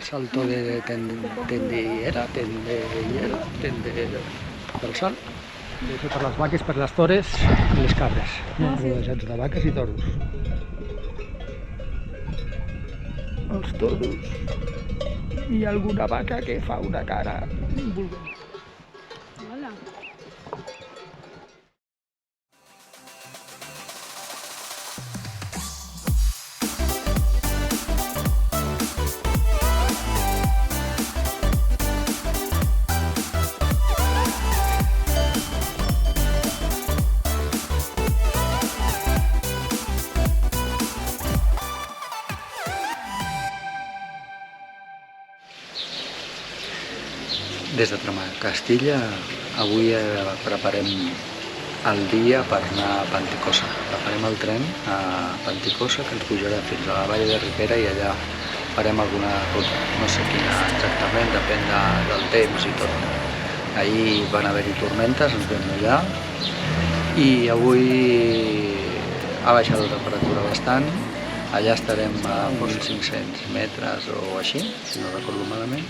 salto de tendillera, del salt. Per les vaques, per les tores i les cabres, rodejats de vaques i toros. Els toros i alguna vaca que fa una cara volguent. Hola. Des de Castilla, avui preparem el dia per anar a Panticosa. Agafarem el tren a Panticosa, que ens pujarà fins a la vall de Ripera i allà farem alguna ruta. No sé quina exactament, depèn del temps i tot. Ahir van haver-hi tormentes, ens vam mullar, i avui ha baixat la temperatura bastant. Allà estarem a 1.500 metres o així, si no recordo malament.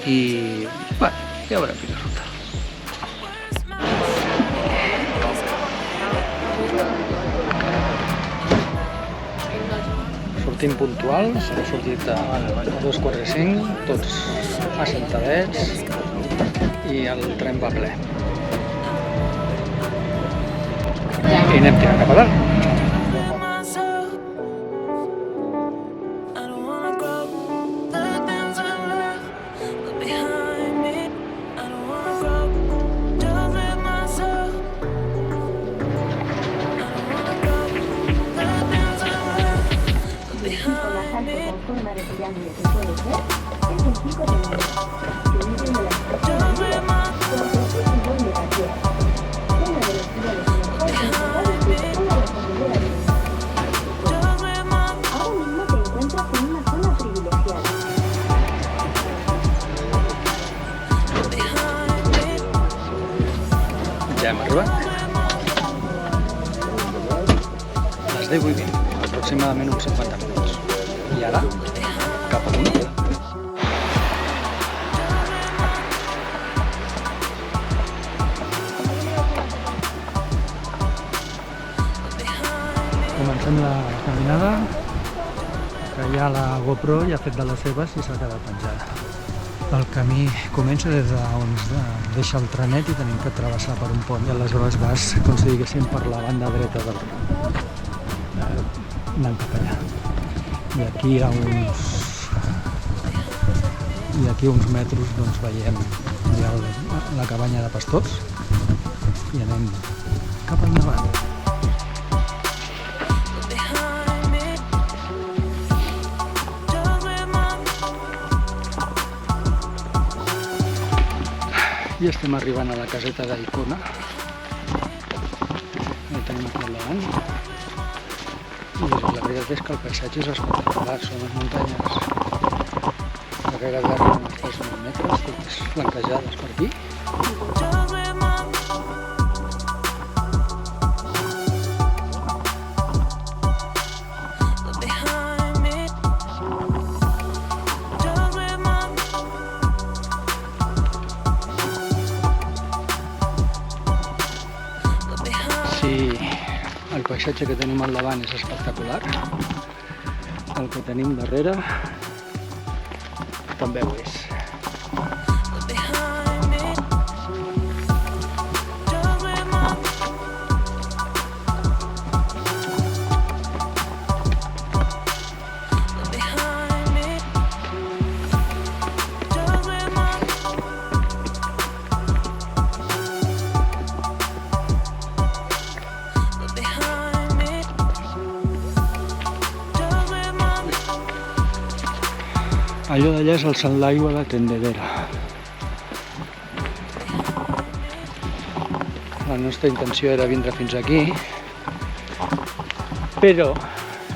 I bé, ja veurem quina ruta. Sortim puntuals, hem sortit a 2:45, tots assentadets i el tren va ple. I anem tirant cap a dalt. Ja hem arribat. Les 10:20, aproximadament uns 50 minuts. I ara, cap amunt. Comencem la caminada, que ja la GoPro ja ha fet de les seves i s'ha quedat penjada. El camí comença des d'on deixa el trenet i tenim que travessar per un pont i aleshores vas, com si diguéssim, per la banda dreta del anant cap allà. I aquí a uns metres doncs veiem ja la cabanya de pastors i anem cap endavant. I estem arribant a la caseta d'Icona. La tenim aquí al davant. I la veritat és que el paisatge és espectacular. Són les muntanyes de gaire d'arri, uns 3.000 metres, totes flanquejades per aquí. El paisatge que tenim al davant és espectacular, el que tenim darrere també ho és. Allò d'allà és el Sant d'Aigua de Tendedera. La nostra intenció era vindre fins aquí, però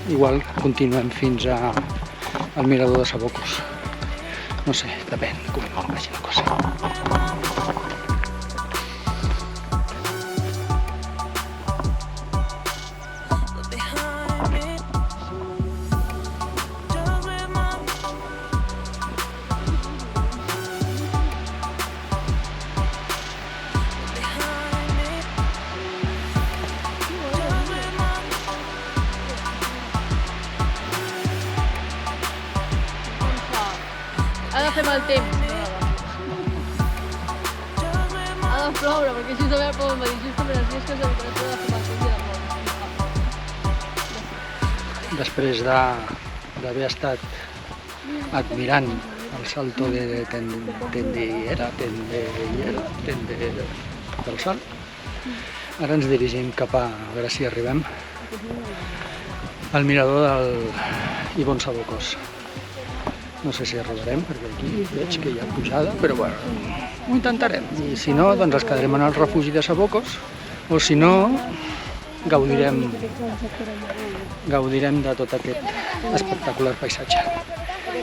igual continuem fins al mirador de Sabocos. No sé, depèn com vagi la cosa. fer mal temps. Ha de ploure, perquè si no me poden venir justament els dies que s'ha de fer mal temps i de ploure. Després d'haver estat admirant el salto de tendillera del sol, ara ens dirigim cap a veure si arribem al mirador del Ibon Sabocos. No sé si arribarem, perquè aquí veig que hi ha pujada, però bueno, ho intentarem. I si no, doncs ens quedarem en el refugi de Sabocos, o si no, gaudirem de tot aquest espectacular paisatge.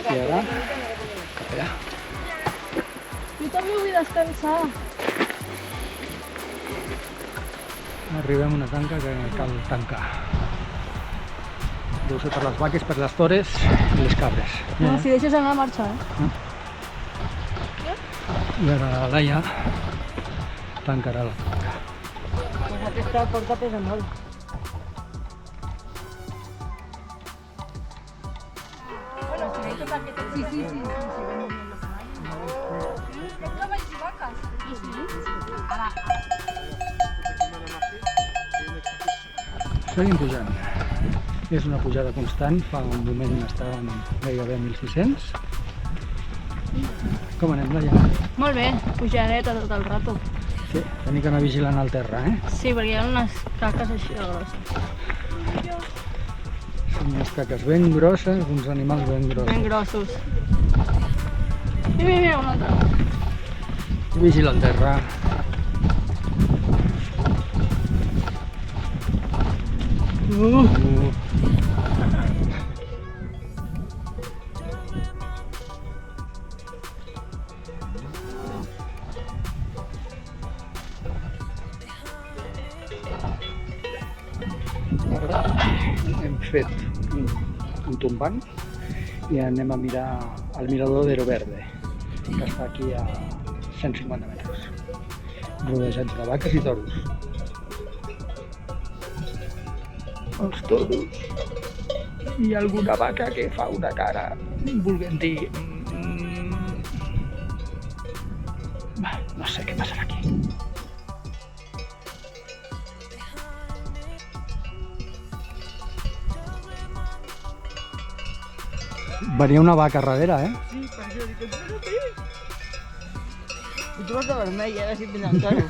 I ara, cap allà. Jo també vull descansar. Arribem a una tanca que cal tancar. Deu ser per les vaques, per les tores i les cabres. No, si deixes anar a marxar, I ara la Laia tancarà la tanca. Pues aquesta porta pesa molt. Sí. Seguim pujant. És una pujada constant, fa un moment estàvem gairebé a 1.600. Com anem, Laia? Molt bé, pujareta tot el rato. Sí, tenim que anar vigilant el terra, Sí, perquè hi ha unes caques així de grosses. Són unes caques ben grosses, uns animals ben grossos. Ben grossos. Mira, un altre. Vigila el terra. Ara hem fet un tombant i anem a mirar el mirador d'Ero Verde, que està aquí a 150 metres, rodejats de vaques i toros. Els toros i alguna vaca que fa una cara volent dir no sé què passarà aquí. Venia una vaca darrere, Sí, per això dic, espera't. I tu vas de vermell, ara sí et venen toros.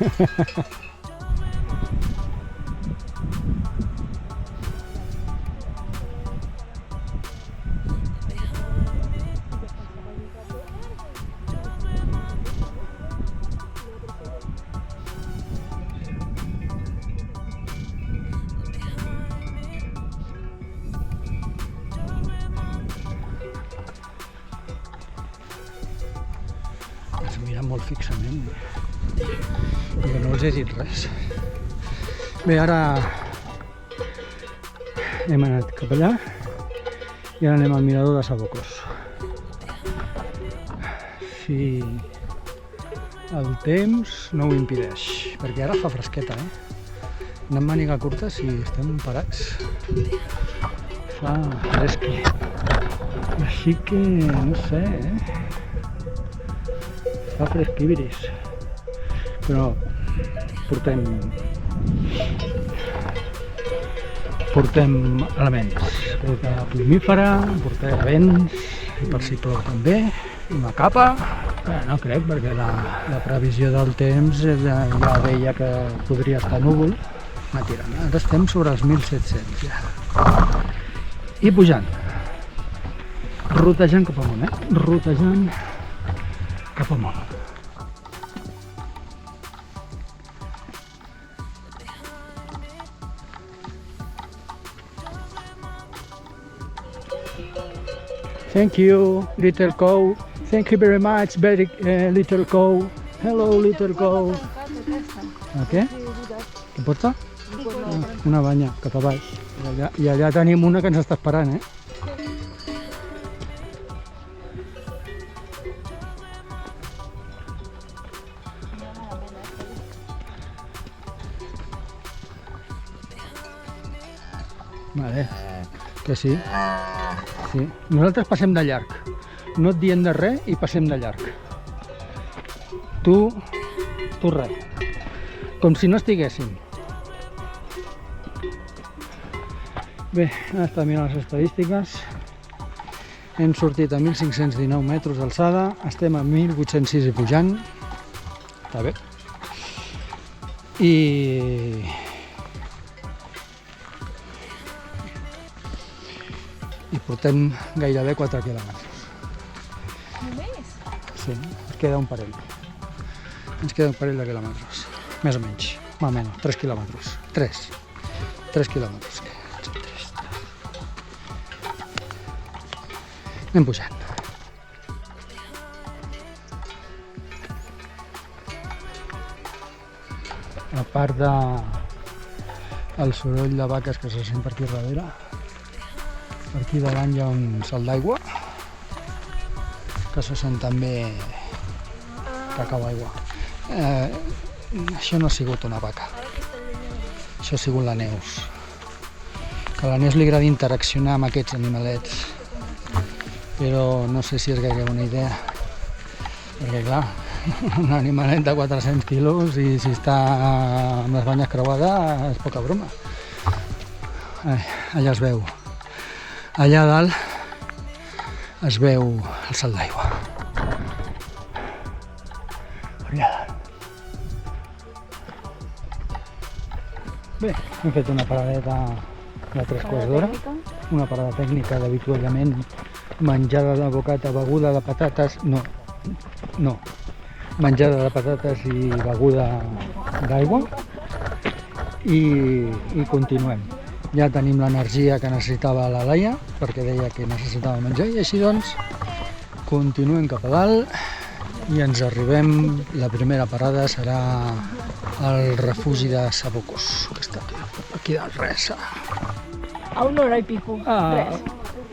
Es miren molt fixament perquè no els he dit res. Bé, ara hem anat cap allà i ara anem al mirador de Sabocos. Si el temps no ho impedeix, perquè ara fa fresqueta, anem màniga curta si estem parats. Fa fresqui. Així que, no sé, fa fresquibiris, però portem elements, portem plumífera, portem vents, per si plou també, una capa. No crec, perquè la previsió del temps ja deia que podria estar núvol. Ara estem sobre els 1.700 ja. I pujant, rotejant cap amunt, rotejant cap amunt. Thank you, little cow. Thank you very much, very little cow. Hello, little cow. Què? Què porta? Una banya, cap a baix. I allà tenim una que ens està esperant, Vale, que sí. Sí. Nosaltres passem de llarg. no et diem de res i passem de llarg. Tu res. Com si no estiguéssim. Bé, ara està mirant les estadístiques. Hem sortit a 1.519 metres d'alçada, estem a 1.806 i pujant. Està bé. I portem gairebé 4 quilòmetres. Només? Sí, ens queda un parell. Ens queda un parell de quilòmetres. Més o menys. Més o menys, 3 quilòmetres. 3 quilòmetres. Anem pujant. A part del soroll de vaques que se sent per aquí darrere, per aquí davant hi ha un salt d'aigua que se sent també que cau aigua. Això no ha sigut una vaca, això ha sigut la Neus. Que a la Neus li agrada interaccionar amb aquests animalets, però no sé si és gaire bona idea, perquè clar, un animalet de 400 quilos i si està amb les banyes creuades és poca broma. Allà es veu, allà a dalt es veu el salt d'aigua. Allà dalt. Bé, hem fet una paradeta de 3/4 d'hora, una parada tècnica d'avituallament, menjada de bocata, beguda de patates, no, menjada de patates i beguda d'aigua i continuem. Ja tenim l'energia que necessitava la Laia, perquè deia que necessitava menjar, i així doncs continuem cap a dalt i ens arribem. La primera parada serà el refugi de Sabocos, que està aquí dalt, res. A una hora i pico.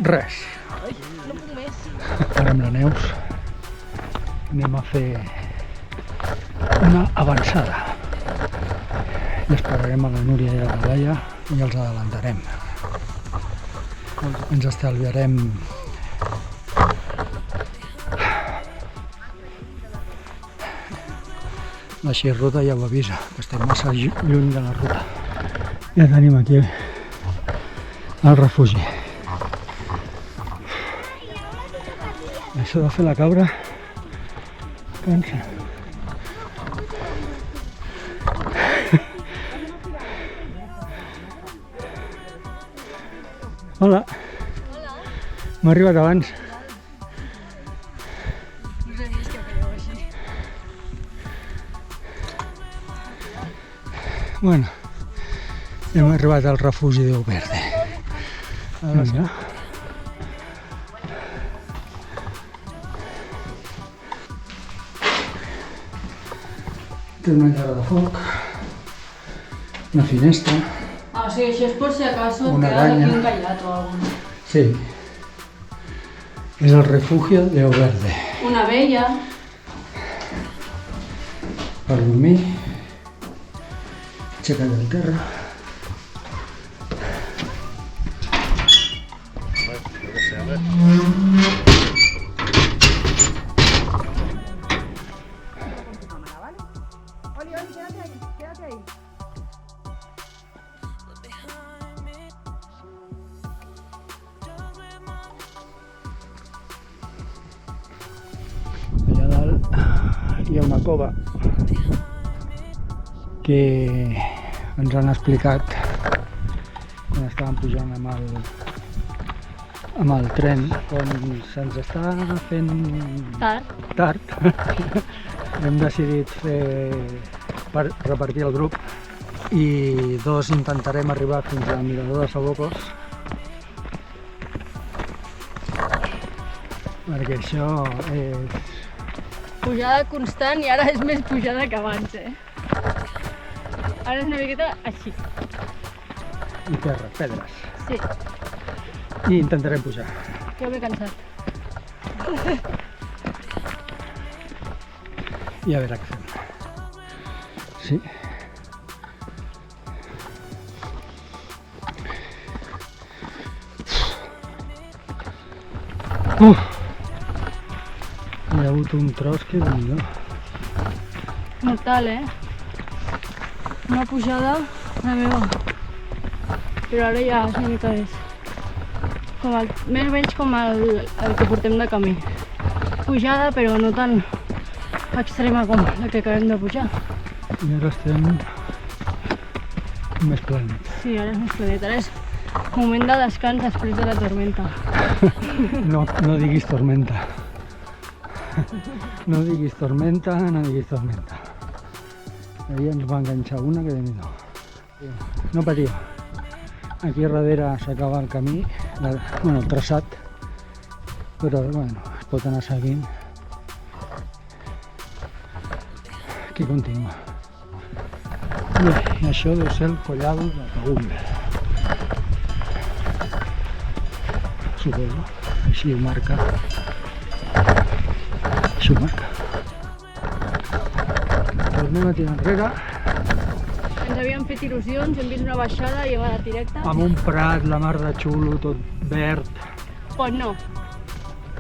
Res. No puc més. Ara amb la Neus anem a fer una avançada i esperarem a la Núria i a la Laia i els adelantarem. Ens estalviarem la xirruta, ja ho avisa, que estem massa lluny de la ruta. Ja tenim aquí el refugi. Això de fer la cabra cansa. Hola. M'ha arribat abans. No sé si és que fèieu així. Bueno, hem arribat al refugi de Verde. Vinga. Té una llara de foc, una finestra. O sigui, això és per si acaso Una et quedes araña. aquí encallat o alguna. Sí, és el refugio de Verde. Una vella. Per dormir, aixecat del terra. Allà dalt hi ha una cova que ens han explicat quan estàvem pujant amb el tren, quan se'ns està fent tard. Hem decidit repartir el grup i dos intentarem arribar fins al mirador de Sabocos, perquè això és Pujada constant i ara és més pujada que abans, Ara és una miqueta així. i terra, pedres. Sí, I intentarem pujar. jo m'he cansat. I a veure què fem. Sí. Hi ha hagut un tros que déu-n'hi-do. Mortal, Una pujada, la meva. Però ara ja és una mica més o menys com el que portem de camí. Pujada, però no tan extrema com la que acabem de pujar. I ara estem més planets. Sí, ara és més planet. Ara és moment de descans després de la tormenta. No diguis tormenta. No diguis tormenta, no diguis tormenta. Ahir ens va enganxar una que déu-n'hi-do. No patiu. Aquí darrere s'acaba el camí, el traçat, però bueno, es pot anar seguint. Aquí continua. Bé, i això deu ser el Collal de Paüll. Suposo, així ho marca. Així ho marca. Tornem a tirar enrere. Ens havíem fet il·lusions, hem vist una baixada i hem anat directe. Amb un prat, la mar de xulo, tot verd, Pues no,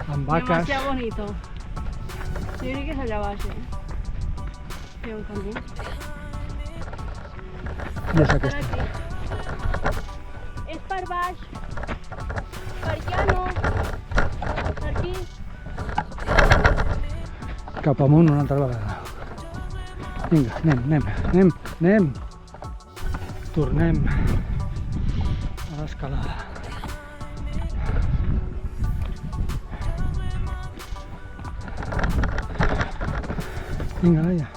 amb vaques. demasiado bonito. Jo crec que és allà baix, Hi ha un camí. I és aquesta. És per baix. Per allà no. Per aquí. Cap amunt una altra vegada. Vinga, anem. Tornem a l'escalada. Vinga, Laia.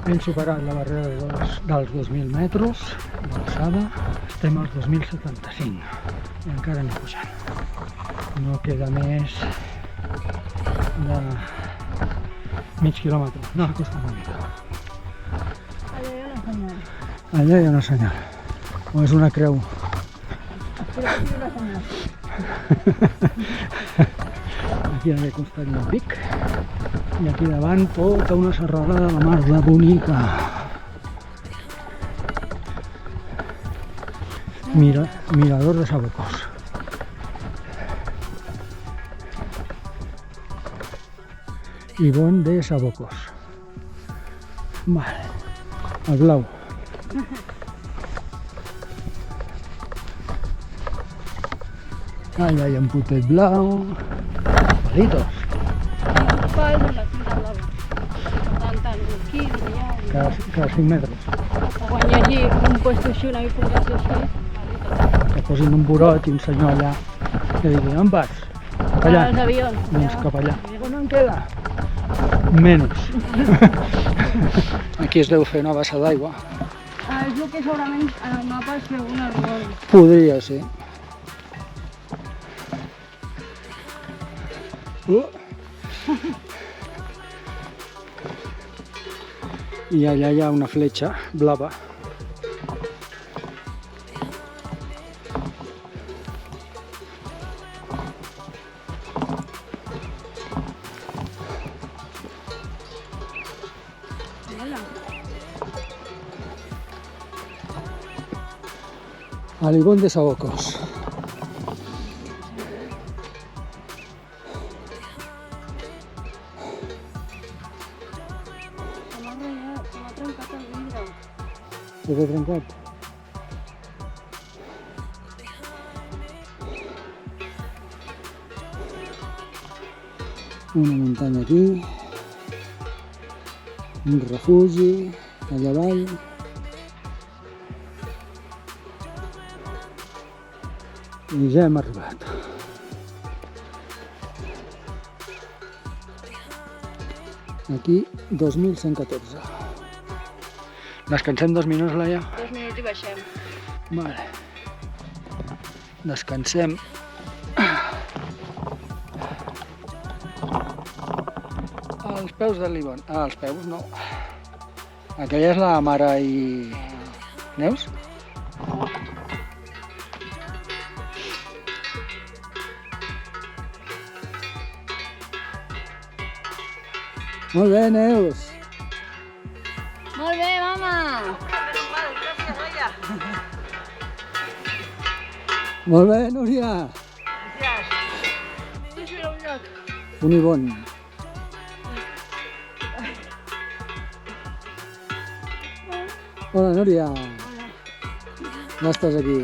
Hem superat la barrera dels 2.000 metres d'alçada, estem als 2.075 i encara anem pujant. No queda més de mig quilòmetre, no, costa una mica. Allà hi ha una senyal. Allà hi ha una senyal, o és una creu. Espero que sigui una senyal. Aquí ha de costar un pic. I aquí davant tota una serralada de la mar de bonica. Mirador de Sabocos. Ibón de Sabocos. Vale. El blau. Allà hi ha un putet blau. Palitos. Pals amb la cinta blava. Tant, aquí, allà. Cada 5 metres. O quan hi hagi un puesto així, una bifurcació així. Que posin un burot i un senyor allà que digui, on vas? Cap allà. Els avions. Doncs cap allà. On en queda? Menys. Aquí es deu fer una bassa d'aigua. És el que segurament en el mapa es veu un error. Podria ser. I allà hi ha una fletxa blava. Al Ibón de Sabocos. M'ha trencat el vidre. Què t'he trencat? Una muntanya aquí, un refugi allà avall. I ja hem arribat. Aquí 2114. Descansem 2 minuts, Laia? 2 minuts i baixem. Vale. Descansem. Als peus de l'Ibon. Ah, als peus no. Aquella és la Mare i Neus? Molt bé, Neus. Molt bé, mama! Molt bé, Núria. Un i bon. Hola, Núria. Ja estàs aquí.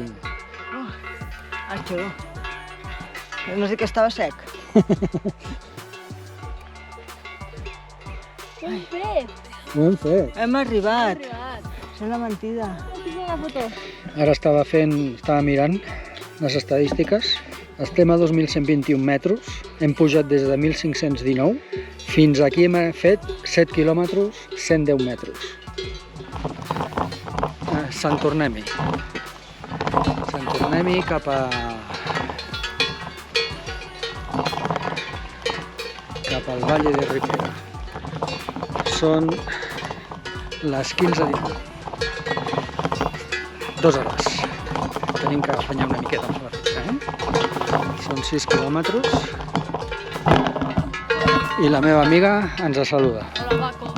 Acho. No sé que estava sec. Ben fet! Ho hem fet. Hem arribat. Arribat! És una mentida. Tinc una foto. Ara estava mirant les estadístiques. Estem a 2.121 metres, hem pujat des de 1.519, fins aquí hem fet 7 quilòmetres, 110 metres. Se'n tornem-hi. Se'n tornem-hi cap al Valle de Ripera. Són les 15:19. 2 hores. Tenim que afanyar una miqueta amb la festa, Són 6 quilòmetres. I la meva amiga ens saluda. Hola, Paco.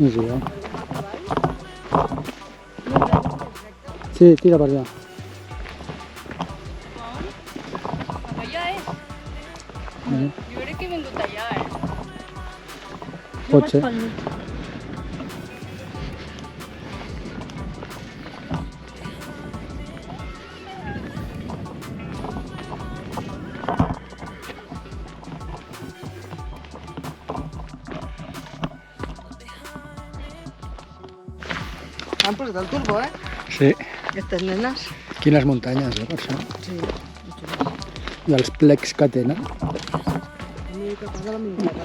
No sé, Sí, tira per allà. Cap allà és? Jo crec que he vingut allà, Pot ser. Han posat el turbo, Sí. Aquestes nenes. Quines muntanyes, per això. Sí. I els plecs que tenen. Mira que paga la mingueta.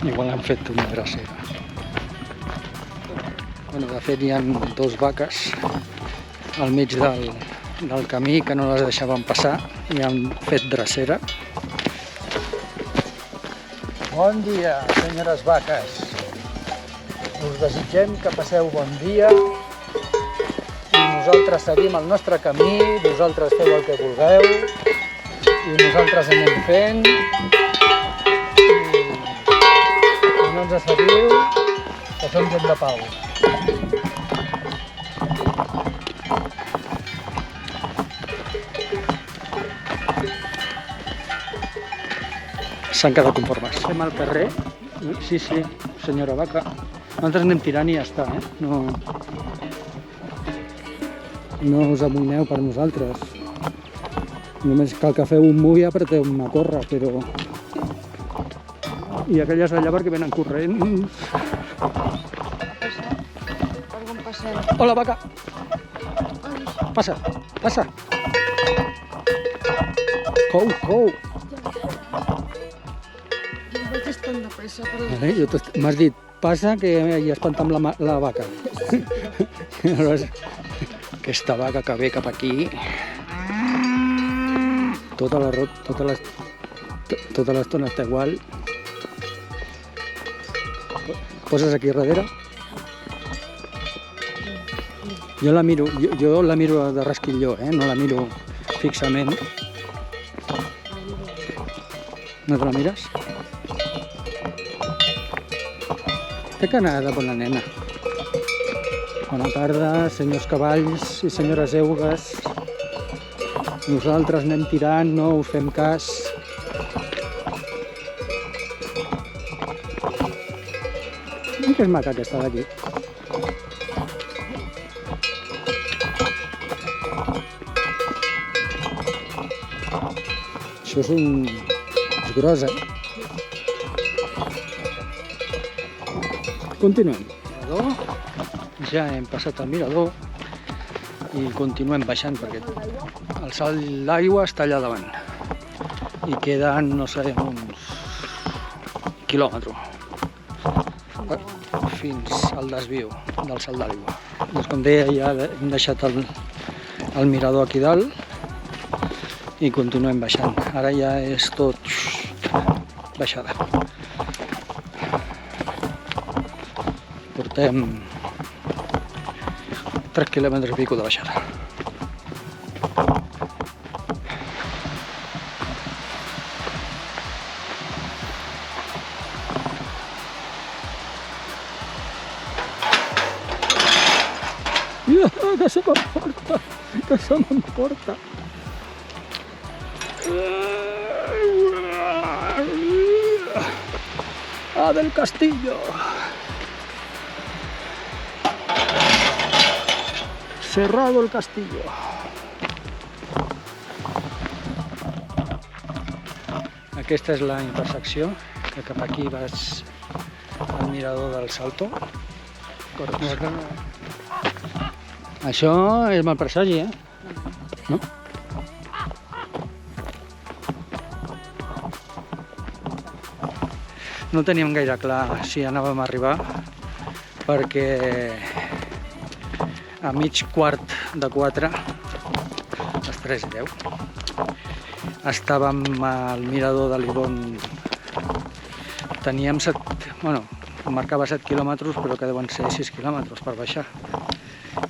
Igual han fet una drecera. Bueno, de fet hi ha 2 vaques al mig del camí que no les deixaven passar i han fet drecera. Bon dia, senyores vaques. Us desitgem que passeu bon dia i nosaltres seguim el nostre camí, vosaltres feu el que vulgueu i nosaltres anem fent i no ens seguiu, que som gent de pau. S'han quedat conformes. Estem al carrer. Sí, senyora vaca. Nosaltres anem tirant i ja està, No us amoïneu per nosaltres. Només cal que feu un mui i apreteu-me a córrer, però... I aquelles d'allà perquè venen corrent. Per on passem? Hola, vaca! Passa, passa! Cou, cou! Jo vaig estar de pressa, però... M'has dit, passa que hi espanta amb la vaca. Aleshores, aquesta vaca que ve cap aquí, tota l'estona està igual. Poses aquí darrere. Jo la miro de rasquilló, no la miro fixament. No te la mires? Té canada, bona nena. Bona tarda, senyors cavalls i senyores eugues. Nosaltres anem tirant, no us fem cas. Que és maca aquesta d'aquí. Això és gros, Continuem. Mirador. Ja hem passat el mirador. i continuem baixant perquè el salt d'aigua està allà davant i queden, no sé, uns quilòmetre fins al desviu del salt d'aigua. Doncs, com deia, ja hem deixat el mirador aquí dalt i continuem baixant. Ara ja és tot baixada. Portem 3 quilòmetres i pico de baixada. Que se m'emporta, que se m'emporta. Ah, del castillo. Cerrado el castillo. Aquesta és la intersecció, que cap aquí vas al mirador del Salto. Correcte. Això és mal presagi, no? No teníem gaire clar si anàvem a arribar, perquè a mig quart de 4, a les 3:10, estàvem al mirador de Livon. Teníem marcava 7 quilòmetres, però que deuen ser 6 quilòmetres per baixar.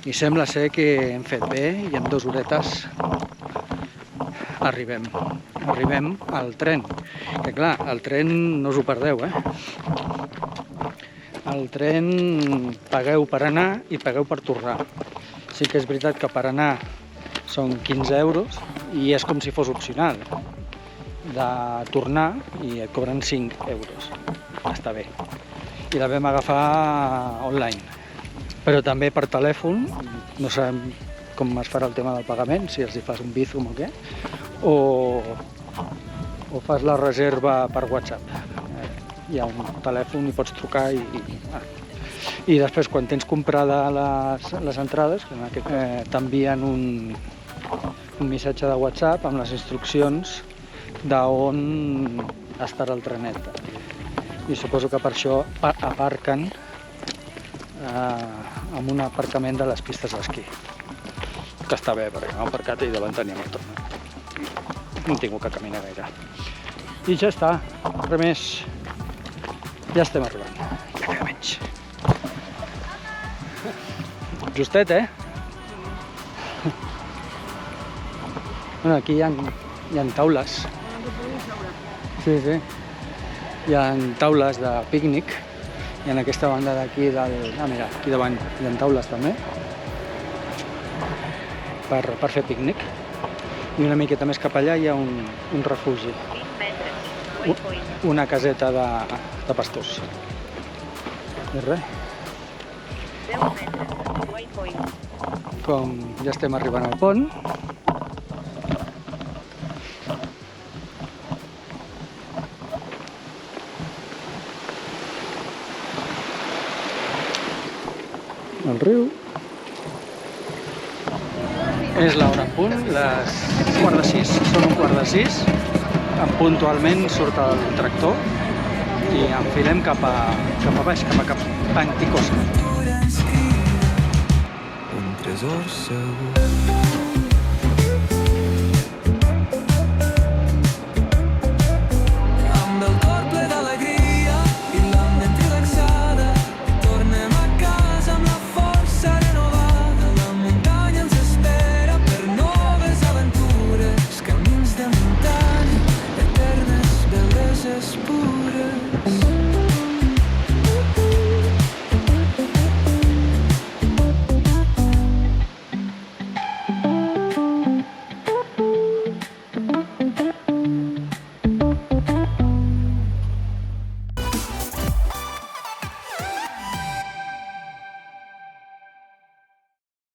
I sembla ser que hem fet bé i en 2 horetes arribem al tren. Que clar, el tren no us ho perdeu, El tren pagueu per anar i pagueu per tornar. Sí que és veritat que per anar són 15 euros i és com si fos opcional. De tornar i et cobren 5 euros. Està bé. I la vam agafar online. Però també per telèfon, no sabem com es farà el tema del pagament, si els hi fas un Bizum o què, o fas la reserva per WhatsApp. Hi ha un telèfon i pots trucar i després quan tens comprada les entrades t'envien un missatge de WhatsApp amb les instruccions d'on estarà el trenet. I suposo que per això aparquen amb un aparcament de les pistes d'esquí, que està bé perquè hem aparcat i davant teníem el tornat. No hem tingut que caminar gaire. I ja està, res més. Ja estem arribant, ja queda menys. Justet, Bueno, aquí hi ha taules. Sí. Hi ha taules de pícnic. I en aquesta banda d'aquí mira, aquí davant hi ha taules també per fer pícnic. I una miqueta més cap allà hi ha un refugi. Una caseta de pastors. I res. Com ja estem arribant al pont, el riu. És l'hora en punt, les 5:15, són 5:15. Puntualment surt el tractor i enfilem cap a baix, cap a Panticosa. Un tresor segur.